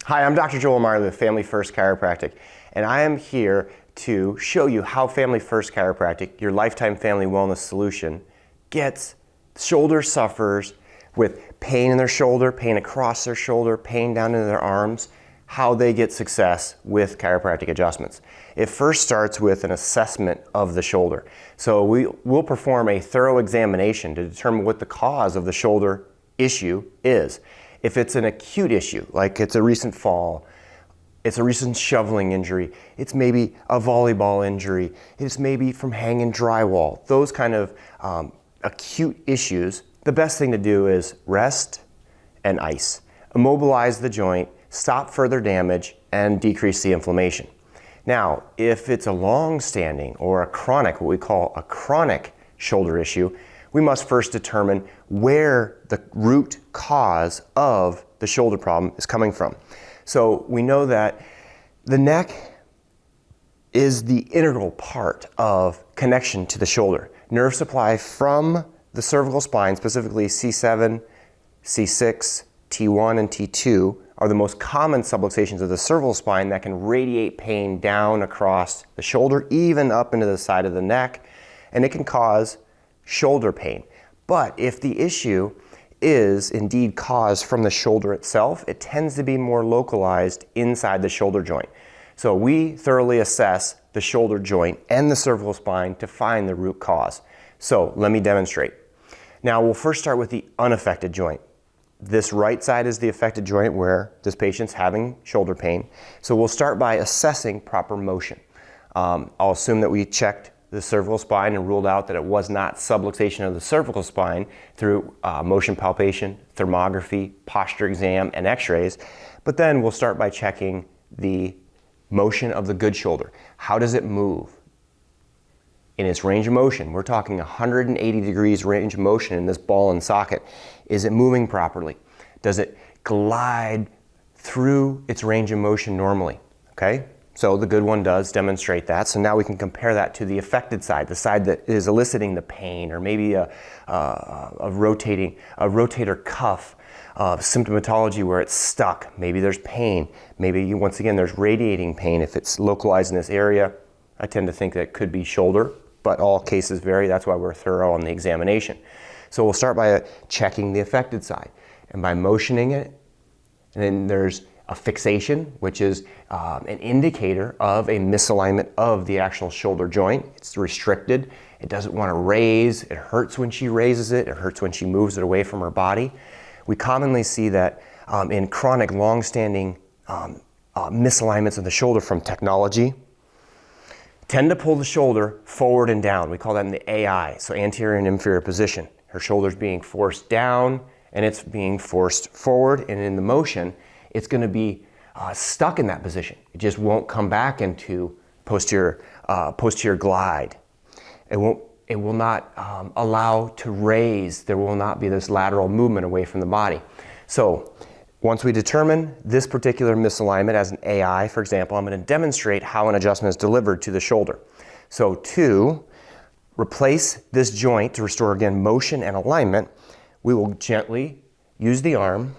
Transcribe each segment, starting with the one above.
Hi, I'm Dr. 𝐩𝐿𝙗with Family First Chiropractic, and I am here to show you how Family First Chiropractic, your lifetime family wellness solution, gets shoulder sufferers with pain in their shoulder, pain across their shoulder, pain down into their arms, how they get success with chiropractic adjustments. It first starts with an assessment of the shoulder. So we'll perform a thorough examination to determine what the cause of the shoulder issue is. If it's an acute issue, like it's a recent fall, it's a recent shoveling injury, it's maybe a volleyball injury, it's maybe from hanging drywall, those kind of acute issues, the best thing to do is rest and ice. Immobilize the joint, stop further damage, and decrease the inflammation. Now, if it's a long-standing or a chronic, what we call a chronic shoulder issue, we must first determine where the root cause of the shoulder problem is coming from. So we know that the neck is the integral part of connection to the shoulder. Nerve supply from the cervical spine, specifically C7, C6, T1, and T2, are the most common subluxations of the cervical spine that can radiate pain down across the shoulder, even up into the side of the neck, and it can cause shoulder pain. But if the issue is indeed caused from the shoulder itself, it tends to be more localized inside the shoulder joint. So we thoroughly assess the shoulder joint and the cervical spine to find the root cause. So let me demonstrate. Now we'll first start with the unaffected joint. This right side is the affected joint where this patient's having shoulder pain. So we'll start by assessing proper motion. I'll assume that we checked the cervical spine and ruled out that it was not subluxation of the cervical spine through motion palpation, thermography, posture exam, and x-rays. But then we'll start by checking the motion of the good shoulder. How does it move? In its range of motion, we're talking 180 degrees range of motion in this ball and socket. Is it moving properly? Does it glide through its range of motion normally? Okay? So the good one does demonstrate that. So now we can compare that to the affected side, the side that is eliciting the pain, or maybe a rotator cuff symptomatology where it's stuck. Maybe there's pain. Maybe once again there's radiating pain. If it's localized in this area, I tend to think that it could be shoulder, but all cases vary. That's why we're thorough on the examination. So we'll start by checking the affected side, and by motioning it, and then there's a fixation, which is an indicator of a misalignment of the actual shoulder joint. It's restricted. It doesn't want to raise. It hurts when she raises it. It hurts when she moves it away from her body. We commonly see that in chronic, long-standing misalignments of the shoulder from technology, tend to pull the shoulder forward and down. We call that in the AI, so anterior and inferior position. Her shoulder's being forced down and it's being forced forward, and in the motion, it's going to be stuck in that position. It just won't come back into posterior glide. It will not allow to raise. There will not be this lateral movement away from the body. So once we determine this particular misalignment as an AI, for example, I'm going to demonstrate how an adjustment is delivered to the shoulder. So to replace this joint, to restore again motion and alignment, we will gently use the arm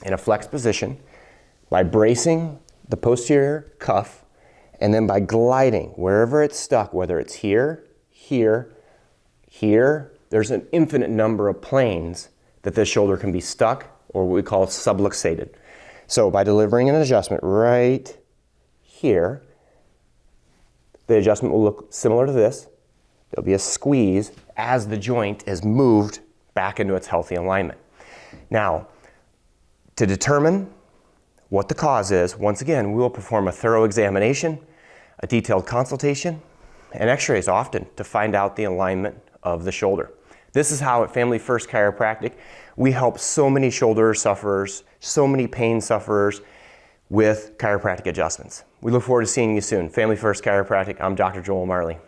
in a flexed position by bracing the posterior cuff, and then by gliding wherever it's stuck, whether it's here, here, here. There's an infinite number of planes that this shoulder can be stuck, or what we call subluxated. So by delivering an adjustment right here, the adjustment will look similar to this. There'll be a squeeze as the joint is moved back into its healthy alignment. Now, to determine what the cause is, once again, we will perform a thorough examination, a detailed consultation, and x-rays often to find out the alignment of the shoulder. This is how at Family First Chiropractic, we help so many shoulder sufferers, so many pain sufferers with chiropractic adjustments. We look forward to seeing you soon. Family First Chiropractic, I'm Dr. 𝐩𝐿𝙗.